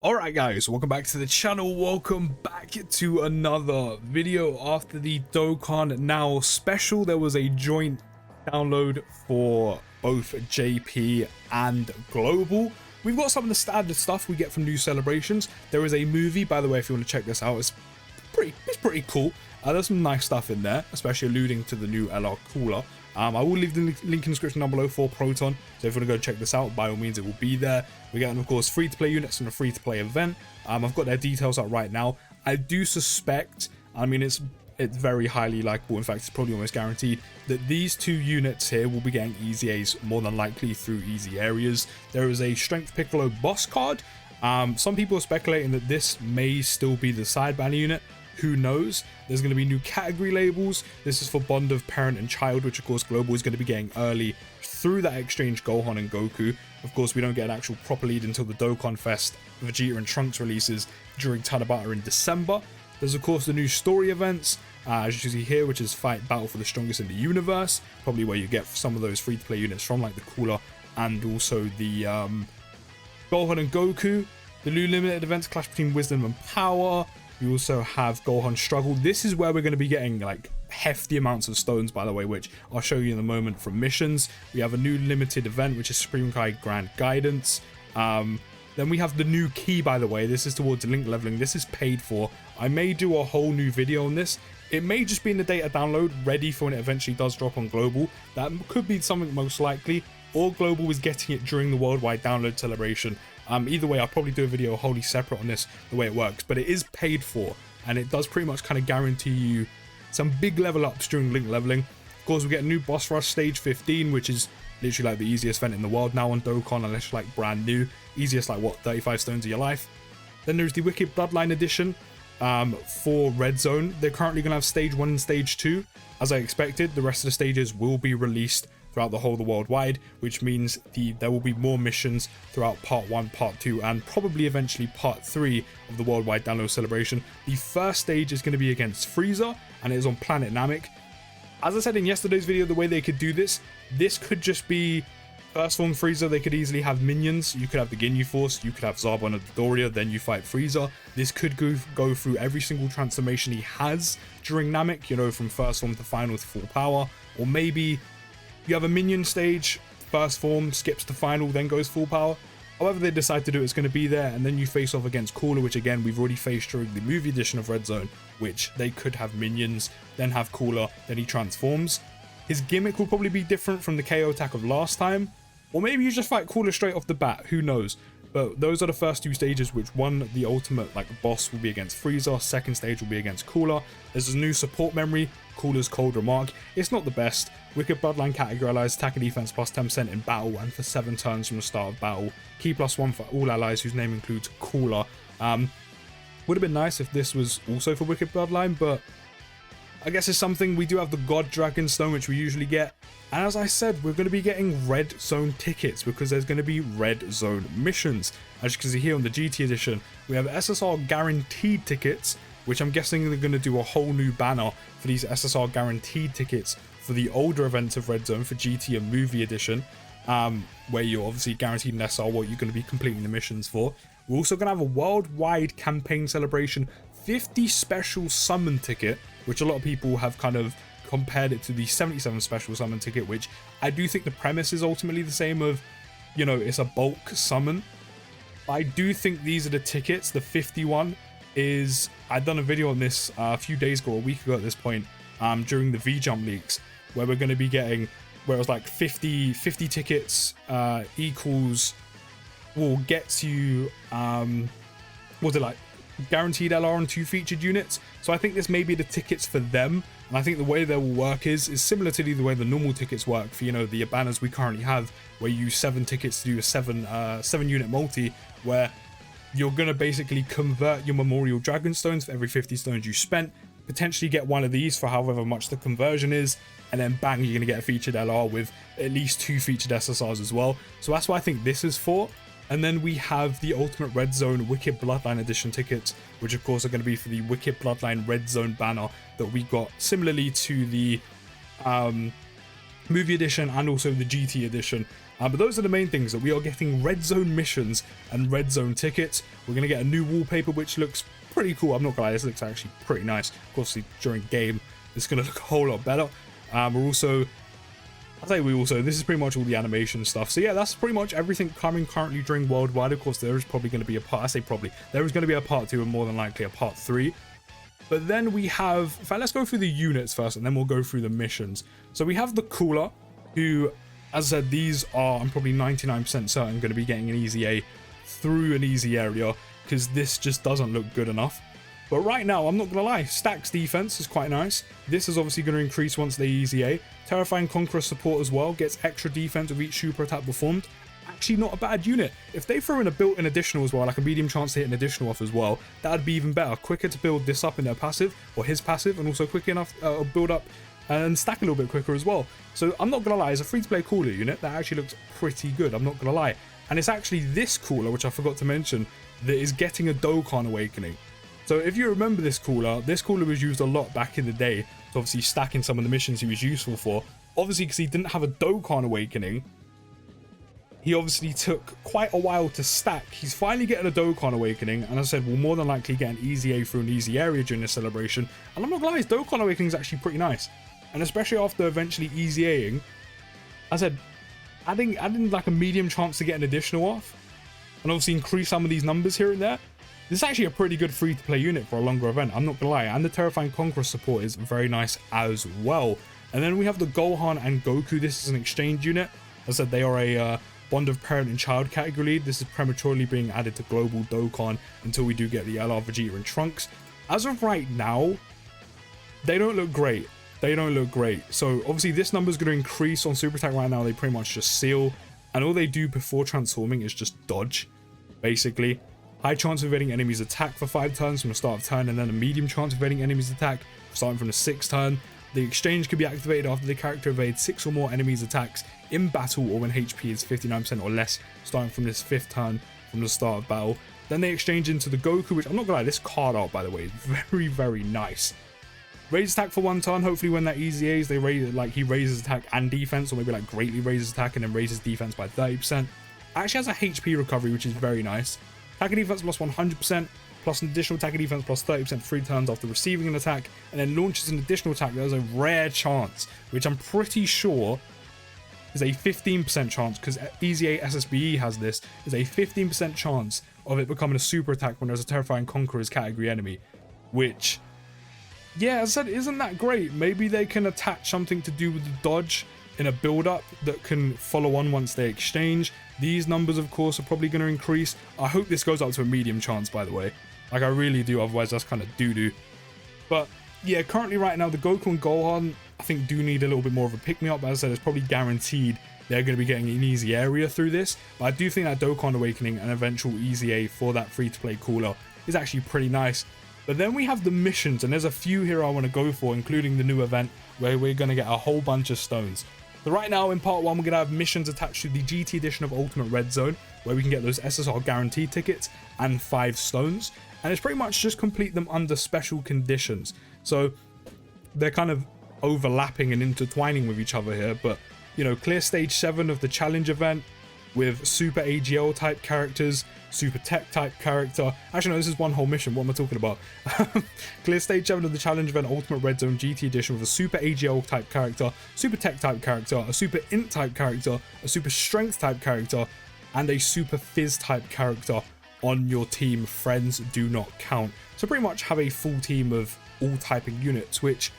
Alright guys, welcome back to the channel, welcome back to another video after the Dokkan Now special. There was a joint download for both JP and Global. We've got some of the standard stuff we get from new celebrations. There is a movie, by the way, if you want to check this out, it's pretty cool. There's some nice stuff in there, especially alluding to the new LR cooler. I will leave the link in the description down below for Proton, so if you want to go check this out, by all means it will be there. We're getting, of course, free-to-play units from a free-to-play event. I've got their details out right now. I do suspect, I mean, it's very highly likely, in fact it's probably almost guaranteed, that these two units here will be getting easy A's more than likely through easy areas. There is a Strength Piccolo boss card. Some people are speculating that this may still be the side banner unit. Who knows? There's going to be new category labels. This is for bond of parent and child, which of course Global is going to be getting early through that exchange Gohan and Goku. Of course, we don't get an actual proper lead until the Dokkan Fest Vegeta and Trunks releases during Tanabata in December. There's of course the new story events, as you can see here, which is Fight Battle for the Strongest in the Universe, probably where you get some of those free-to-play units from, like the cooler and also the Gohan and Goku. The new limited events, Clash Between Wisdom and Power. We also have Gohan Struggle. This is where we're going to be getting like hefty amounts of stones, by the way, which I'll show you in a moment from missions. We have a new limited event, which is Supreme Kai Grand Guidance. Then we have the new key, by the way. This is towards link leveling. This is paid for. I may do a whole new video on this. It may just be in the data download, ready for when it eventually does drop on Global. That could be something most likely. Or Global is getting it during the worldwide download celebration. Either way, I'll probably do a video wholly separate on this, the way it works, but it is paid for, and it does pretty much kind of guarantee you some big level ups during link leveling. Of course, we get a new boss rush stage 15, which is literally like the easiest event in the world now on Dokkan, unless you're like brand new. Easiest, like what, 35 stones of your life. Then there's the Wicked Bloodline edition for Red Zone. They're currently going to have stage 1 and stage 2. As I expected, the rest of the stages will be released throughout the whole of the worldwide, which means there will be more missions throughout part 1, part 2, and probably eventually part 3 of the worldwide download celebration. The first stage is going to be against Frieza, and it is on Planet Namek. As I said in yesterday's video, the way they could do this could just be first form Frieza. They could easily have minions. You could have the Ginyu Force, you could have Zarbon and Dodoria, then you fight Frieza. This could go through every single transformation he has during Namek, you know, from first form to final to full power. Or maybe you have a minion stage, first form, skips to final, then goes full power. However they decide to do it's going to be there, and then you face off against Cooler, which again we've already faced during the movie edition of Red Zone, which they could have minions, then have Cooler, then he transforms. His gimmick will probably be different from the KO attack of last time, or maybe you just fight Cooler straight off the bat, who knows. But those are the first two stages, which one, the ultimate like boss, will be against Frieza, second stage will be against Cooler. There's a new support memory, Cooler's Cold Remark. It's not the best. Wicked Bloodline category allies, attack and defense plus 10% in battle and for 7 turns from the start of battle. Key +1 for all allies whose name includes Cooler. Would have been nice if this was also for Wicked Bloodline, but I guess it's something. We do have the God Dragon Stone, which we usually get. And as I said, we're going to be getting Red Zone tickets because there's going to be Red Zone missions. As you can see here on the GT edition, we have SSR guaranteed tickets, which I'm guessing they're going to do a whole new banner for these SSR guaranteed tickets for the older events of Red Zone for GT and movie edition, where you're obviously guaranteed an SR what you're going to be completing the missions for. We're also going to have a worldwide campaign celebration 50 special summon ticket, which a lot of people have kind of compared it to the 77 special summon ticket, which I do think the premise is ultimately the same of, you know, it's a bulk summon. I do think these are the tickets. The 51 is, I'd done a video on this a few days ago, a week ago at this point, during the V-Jump leaks, where we're going to be getting, where it was like 50 tickets equals, will get you, was it like guaranteed LR and 2 featured units. So I think this may be the tickets for them, and I think the way they will work is similar to the way the normal tickets work for, you know, the banners we currently have, where you use 7 tickets to do a 7 unit multi, where you're gonna basically convert your Memorial Dragon Stones for every 50 stones you spent, potentially get one of these for however much the conversion is, and then bang, you're gonna get a featured LR with at least 2 featured SSRs as well. So that's what I think this is for. And then we have the Ultimate Red Zone Wicked Bloodline Edition tickets, which of course are going to be for the Wicked Bloodline Red Zone banner that we got similarly to the movie edition and also the GT edition. But those are the main things, that we are getting red zone missions and red zone tickets. We're going to get a new wallpaper, which looks pretty cool. I'm not gonna lie, this looks actually pretty nice. Of course, during game, it's going to look a whole lot better. This is pretty much all the animation stuff. So yeah, that's pretty much everything coming currently during Worldwide. Of course, there is probably going to be a part, there is going to be a part 2 and more than likely a part 3. But then we have, in fact, let's go through the units first and then we'll go through the missions. So we have the Cooler, who, as I said, these are, I'm probably 99% certain, going to be getting an easy A through an easy area, because this just doesn't look good enough. But right now, I'm not going to lie, Stack's defense is quite nice. This is obviously going to increase once they easy A. Terrifying Conqueror support as well, gets extra defense with each super attack performed. Actually not a bad unit. If they throw in a built-in additional as well, like a medium chance to hit an additional off as well, that would be even better. Quicker to build this up in their passive, or his passive, and also quick enough build up and stack a little bit quicker as well. So I'm not going to lie, it's a free-to-play Cooler unit that actually looks pretty good, I'm not going to lie. And it's actually this Cooler, which I forgot to mention, that is getting a Dokkan Awakening. So if you remember this Cooler was used a lot back in the day to obviously stack in some of the missions he was useful for. Obviously, because he didn't have a Dokkan Awakening, he obviously took quite a while to stack. He's finally getting a Dokkan Awakening, and as I said, we'll more than likely get an easy A through an easy area during this celebration. And I'm not gonna lie, his Dokkan Awakening is actually pretty nice. And especially after eventually easy A-ing, I said, adding like a medium chance to get an additional off, and obviously increase some of these numbers here and there. This is actually a pretty good free-to-play unit for a longer event, I'm not gonna lie, and the Terrifying Conqueror support is very nice as well. And then we have the Gohan and Goku. This is an exchange unit. As I said, they are a Bond of Parent and Child category lead. This is prematurely being added to Global Dokkan until we do get the LR Vegeta and Trunks. As of right now, they don't look great. So obviously this number is going to increase on Super Attack. Right now they pretty much just seal, and all they do before transforming is just dodge, basically. High chance of evading enemies attack for 5 turns from the start of turn, and then a medium chance of evading enemies attack starting from the 6th turn. The exchange can be activated after the character evades 6 or more enemies attacks in battle, or when HP is 59% or less, starting from this 5th turn from the start of battle. Then they exchange into the Goku, which I'm not gonna lie, this card art, by the way, is very, very nice. Raise attack for 1 turn. Hopefully when that easy A's, they raise, like, he raises attack and defense, or maybe like greatly raises attack and then raises defense by 30%. Actually has a HP recovery, which is very nice. Attack and defense plus 100%, plus an additional attack and defense plus 30% 3 turns after receiving an attack, and then launches an additional attack. There's a rare chance, which I'm pretty sure is a 15% chance, because Easy 8 SSBE has this, is a 15% chance of it becoming a super attack when there's a Terrifying Conqueror's category enemy, which, yeah, as I said, isn't that great. Maybe they can attach something to do with the dodge in a build-up that can follow on once they exchange. These numbers, of course, are probably going to increase. I hope this goes up to a medium chance, by the way. Like, I really do, otherwise that's kind of doo-doo. But, yeah, currently right now, the Goku and Gohan, I think, do need a little bit more of a pick-me-up. As I said, it's probably guaranteed they're going to be getting an easy area through this. But I do think that Dokkan Awakening and eventual easy A for that free-to-play Cooler is actually pretty nice. But then we have the missions, and there's a few here I want to go for, including the new event, where we're going to get a whole bunch of stones. So right now in part 1, we're going to have missions attached to the GT edition of Ultimate Red Zone, where we can get those SSR guaranteed tickets and 5 stones. And it's pretty much just complete them under special conditions. So they're kind of overlapping and intertwining with each other here. But, you know, clear stage 7 of the challenge event with super AGL type characters, super tech type character. Actually, no, this is one whole mission. What am I talking about? Clear stage 7 of the challenge event Ultimate Red Zone GT edition with a super AGL type character, super tech type character, a super int type character, a super strength type character, and a super fizz type character on your team. Friends do not count. So pretty much have a full team of all typing units, which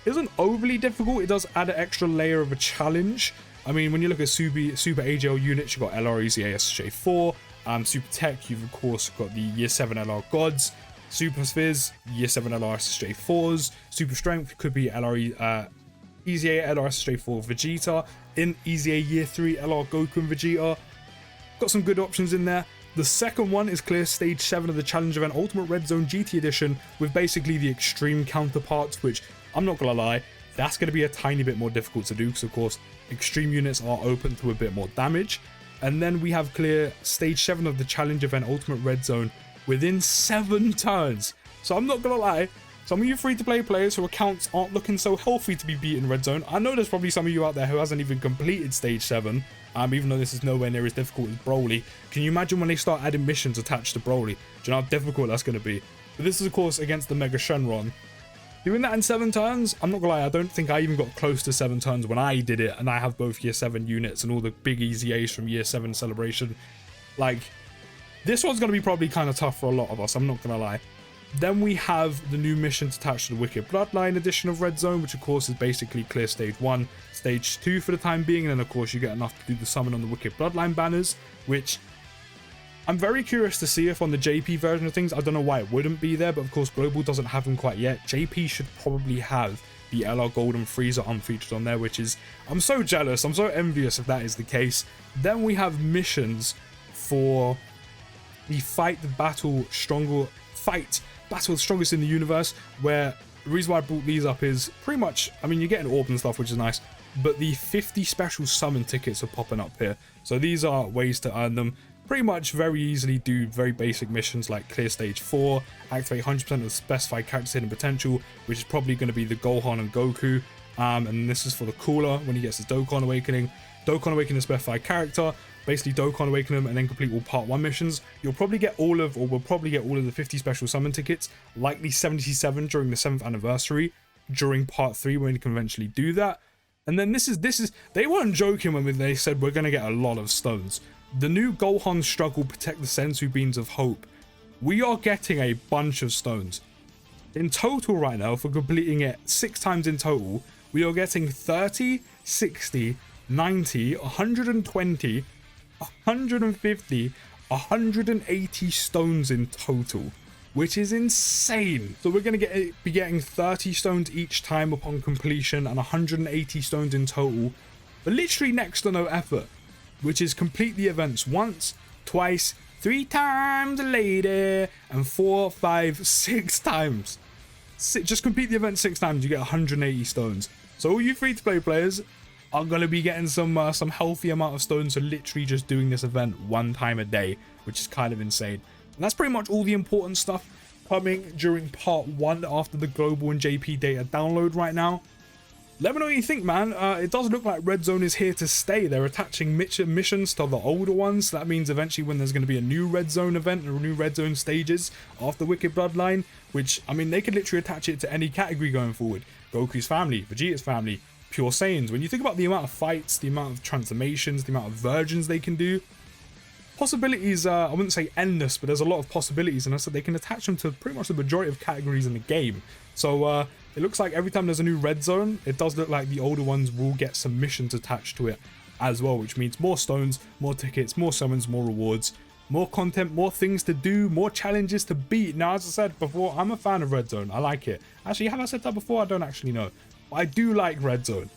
isn't overly difficult. It does add an extra layer of a challenge. I mean, when you look at super AGL units, you've got LR Easy SSJ4, Super Tech, you've of course got the Year 7 LR Gods, Super Fizz, Year 7 LR SSJ4s, Super Strength could be LR Easy A LR SSJ4 Vegeta, in Easy A Year 3 LR Goku and Vegeta. Got some good options in there. The second one is clear stage 7 of the challenge event Ultimate Red Zone GT edition with basically the extreme counterparts, which I'm not gonna lie, that's going to be a tiny bit more difficult to do because of course extreme units are open to a bit more damage. And then we have clear stage 7 of the challenge event Ultimate Red Zone within 7 turns. So I'm not gonna lie, some of you free-to-play players whose accounts aren't looking so healthy to be beaten Red Zone, I know there's probably some of you out there who hasn't even completed stage 7, even though this is nowhere near as difficult as Broly. Can you imagine when they start adding missions attached to Broly? Do you know how difficult that's going to be? But this is, of course, against the Mega Shenron. Doing that in 7 turns, I'm not gonna lie, I don't think I even got close to 7 turns when I did it, and I have both year 7 units and all the big easy A's from year 7 celebration. Like, this one's gonna be probably kind of tough for a lot of us, I'm not gonna lie. Then we have the new missions attached to the Wicked Bloodline edition of Red Zone, which of course is basically clear stage 1, stage 2 for the time being, and then of course you get enough to do the summon on the Wicked Bloodline banners, which I'm very curious to see if on the JP version of things, I don't know why it wouldn't be there, but of course Global doesn't have them quite yet. JP should probably have the LR Golden Freezer unfeatured on there, which is, I'm so jealous, I'm so envious if that is the case. Then we have missions for the battle the strongest in the universe, where the reason why I brought these up is pretty much, I mean, you're getting orbs and stuff, which is nice, but the 50 special summon tickets are popping up here. So these are ways to earn them. Pretty much very easily do very basic missions like clear stage 4, activate 100% of the specified character's hidden potential, which is probably going to be the Gohan and Goku. And this is for the Cooler when he gets his Dokkan Awakening. Dokkan Awakening a specified character, basically Dokkan Awaken them and then complete all part 1 missions. You'll probably get all of, or we'll probably get all of the 50 special summon tickets, likely 77 during the 7th anniversary, during part 3 when we can eventually do that. And then this is, they weren't joking when they said we're going to get a lot of stones. The new Gohan Struggle Protect the Sensu Beans of Hope. We are getting a bunch of stones. In total right now, for completing it 6 times in total, we are getting 30, 60, 90, 120, 150, 180 stones in total, which is insane. So we're going to be getting 30 stones each time upon completion and 180 stones in total, but literally next to no effort, which is complete the events once, twice, 3 times later, and 4, 5, 6 times. Just complete the event 6 times, you get 180 stones. So all you free-to-play players are going to be getting some healthy amount of stones for literally just doing this event 1 time a day, which is kind of insane. And that's pretty much all the important stuff coming during part 1 after the global and JP data download right now. Let me know what you think, man. It does look like Red Zone is here to stay. They're attaching missions to the older ones. That means eventually when there's going to be a new Red Zone event or new Red Zone stages after Wicked Bloodline, which, I mean, they could literally attach it to any category going forward. Goku's family, Vegeta's family, Pure Saiyans. When you think about the amount of fights, the amount of transformations, the amount of versions they can do, possibilities, I wouldn't say endless, but there's a lot of possibilities, and I said they can attach them to pretty much the majority of categories in the game. So it looks like every time there's a new Red Zone, it does look like the older ones will get some missions attached to it as well, which means more stones, more tickets, more summons, more rewards, more content, more things to do, more challenges to beat. Now, as I said before, I'm a fan of Red Zone. I like it. Actually, have I said that before? I don't actually know. But I do like Red Zone.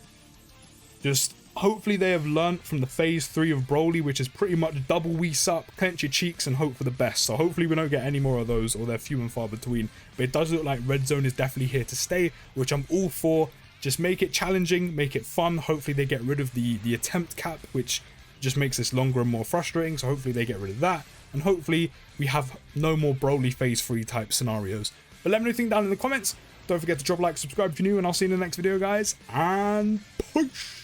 Just hopefully they have learnt from the phase 3 of Broly, which is pretty much double Whis up, clench your cheeks and hope for the best. So hopefully we don't get any more of those, or they're few and far between. But it does look like Red Zone is definitely here to stay, which I'm all for. Just make it challenging, make it fun. Hopefully they get rid of the attempt cap, which just makes this longer and more frustrating. So hopefully they get rid of that. And hopefully we have no more Broly phase 3 type scenarios. But let me know what you think down in the comments. Don't forget to drop a like, subscribe if you're new, and I'll see you in the next video, guys. And push!